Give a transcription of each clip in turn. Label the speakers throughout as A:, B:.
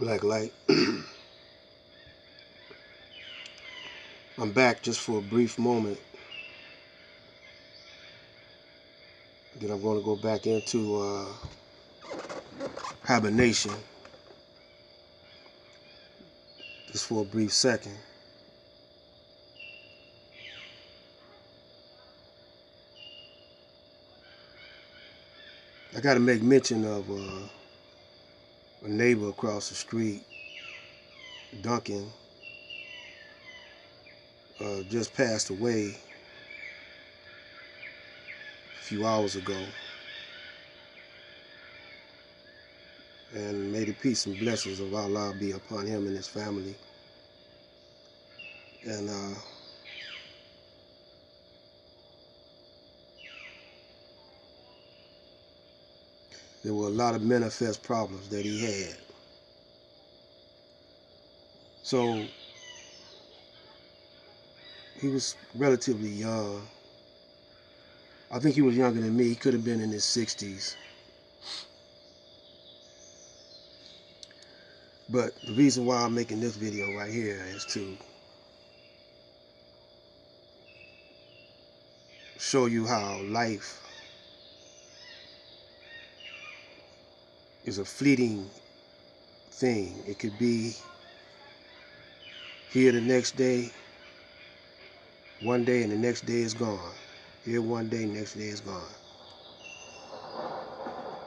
A: Black light. I'm back just for a brief moment. Then I'm going to go back into hibernation just for a brief second. I got to make mention of a neighbor across the street, Duncan, just passed away a few hours ago. And may the peace and blessings of Allah be upon him and his family. And there were a lot of manifest problems that he had. So he was relatively young. I think he was younger than me. He could have been in his 60s. But the reason why I'm making this video right here is to show you how life is a fleeting thing. It could be here the next day, one day, and the next day is gone. Here one day, next day is gone.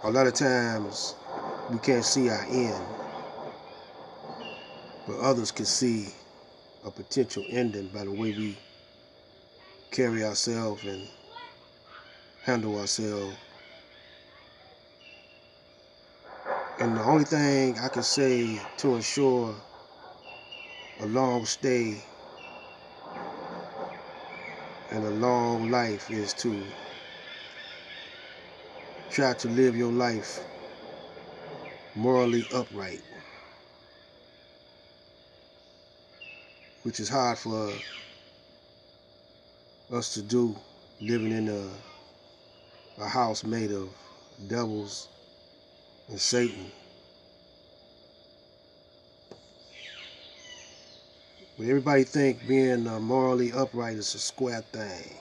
A: A lot of times we can't see our end, but others can see a potential ending by the way we carry ourselves and handle ourselves. And the only thing I can say to ensure a long stay and a long life is to try to live your life morally upright, which is hard for us to do, living in a house made of devils and Satan. But everybody think being morally upright is a square thing.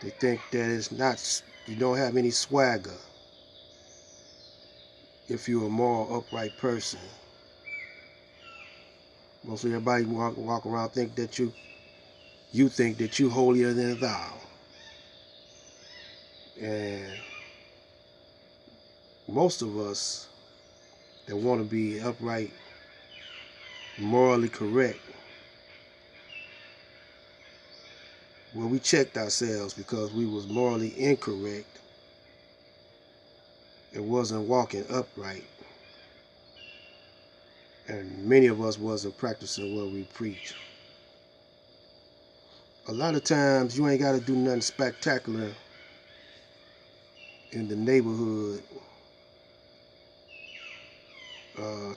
A: They think that it's not, you don't have any swagger if you're a moral upright person. Mostly everybody walk around think that you think that you holier than thou. And most of us that want to be upright, morally correct, well, we checked ourselves because we was morally incorrect. It wasn't walking upright. And many of us wasn't practicing what we preach. A lot of times you ain't got to do nothing spectacular in the neighborhood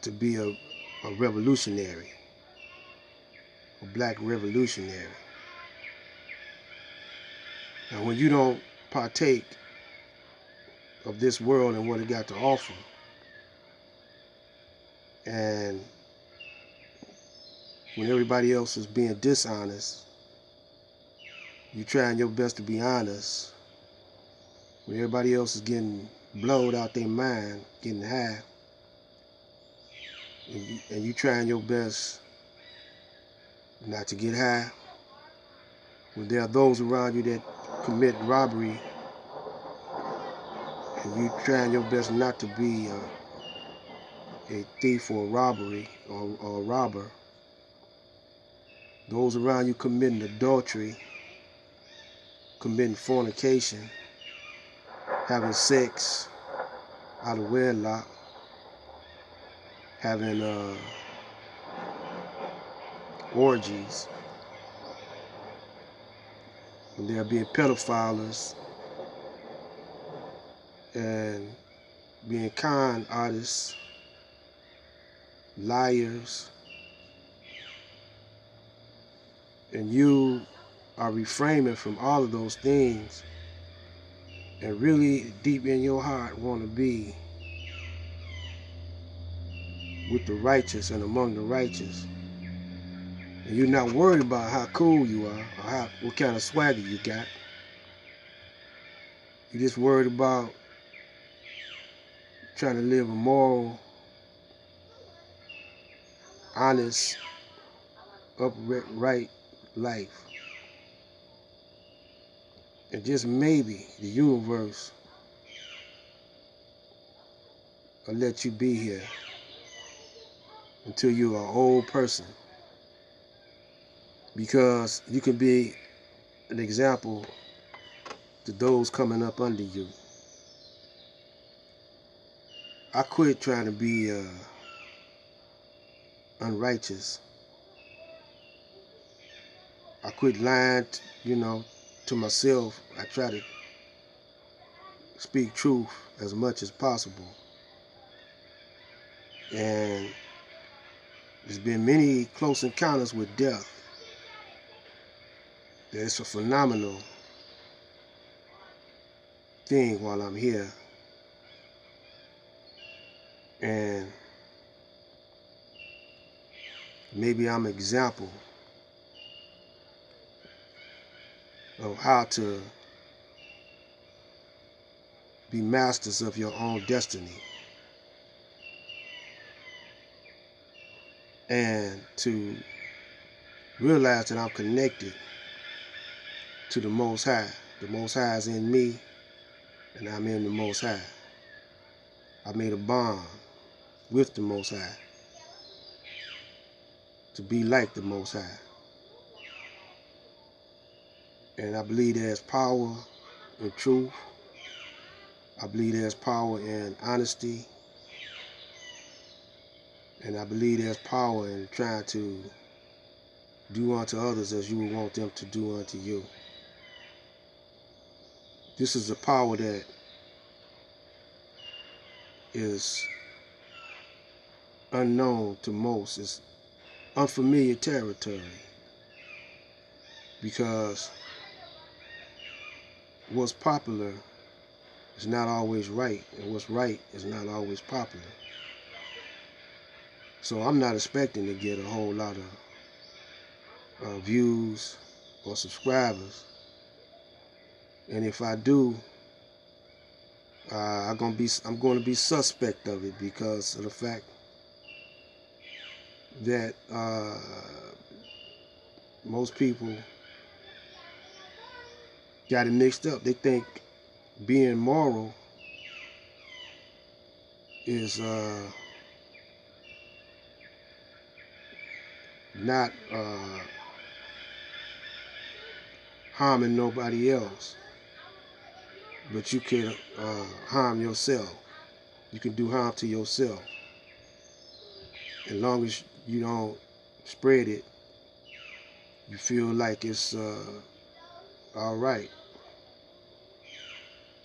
A: to be a revolutionary, a black revolutionary. Now, when you don't partake of this world and what it got to offer, and when everybody else is being dishonest, you trying your best to be honest. When everybody else is getting blowed out their mind, getting high, and you trying your best not to get high. When there are those around you that commit robbery, and you trying your best not to be a thief or a robber, those around you committing adultery, committing fornication, having sex out of wedlock, having orgies, when they're being pedophiles and being con artists, liars, and you are refraining from all of those things and really deep in your heart want to be with the righteous and among the righteous. And you're not worried about how cool you are or what kind of swagger you got. You're just worried about trying to live a moral, honest, upright life. And just maybe the universe will let you be here until you're an old person. Because you can be an example to those coming up under you. I quit trying to be unrighteous. I quit lying, to myself. I try to speak truth as much as possible. And there's been many close encounters with death. It's a phenomenal thing while I'm here. And maybe I'm an example of how to be masters of your own destiny and to realize that I'm connected to the Most High. The Most High is in me and I'm in the Most High. I made a bond with the Most High to be like the Most High. And I believe there's power in truth. I believe there's power in honesty. And I believe there's power in trying to do unto others as you would want them to do unto you. This is a power that is unknown to most. It's unfamiliar territory because what's popular is not always right, and what's right is not always popular. So I'm not expecting to get a whole lot of views or subscribers, and if I do, I'm going to be suspect of it because of the fact that most people got it mixed up. They think being moral is not harming nobody else, but you can harm yourself. You can do harm to yourself. As long as you don't spread it, you feel like it's all right.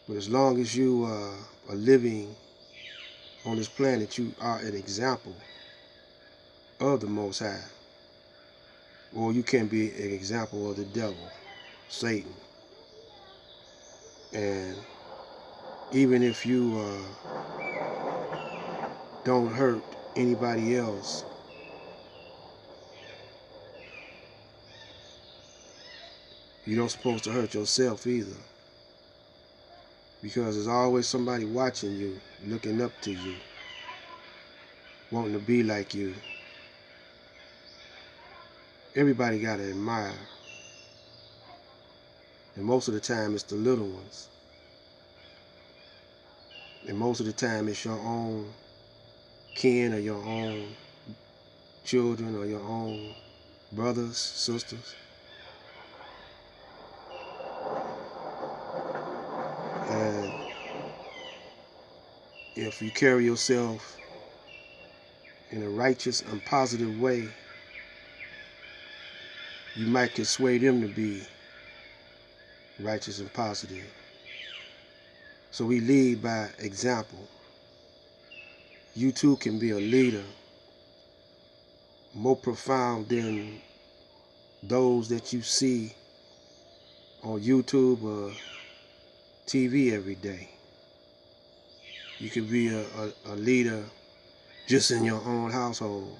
A: But as long as you are living on this planet, you are an example of the Most High. Or you can be an example of the devil, Satan. And even if you don't hurt anybody else, you don't supposed to hurt yourself either. Because there's always somebody watching you, looking up to you, wanting to be like you. Everybody got to admire. And most of the time it's the little ones. And most of the time it's your own kin or your own children or your own brothers, sisters. And if you carry yourself in a righteous and positive way, you might persuade them to be righteous and positive. So we lead by example. You too can be a leader more profound than those that you see on YouTube or TV every day. You can be a leader just in your own household,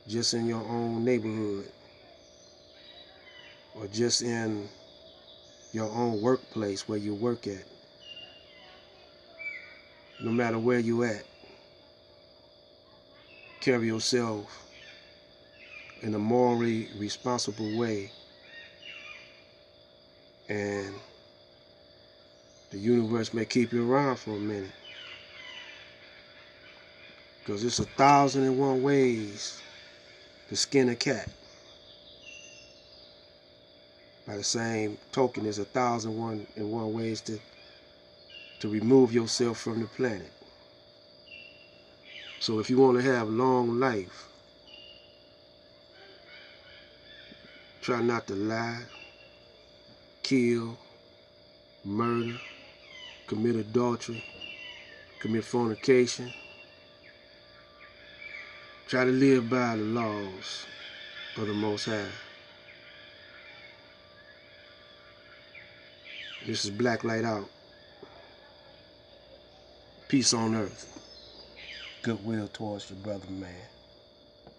A: just in your own neighborhood, or just in your own workplace where you work at. No matter where you at, carry yourself in a morally responsible way, and the universe may keep you around for a minute, because it's 1,001 ways to skin a cat. By the same token, there's 1,001 ways to remove yourself from the planet. So if you want to have long life, try not to lie, kill, murder, commit adultery, commit fornication. Try to live by the laws of the Most High. This is Black Light Out. Peace on earth. Goodwill towards your brother, man.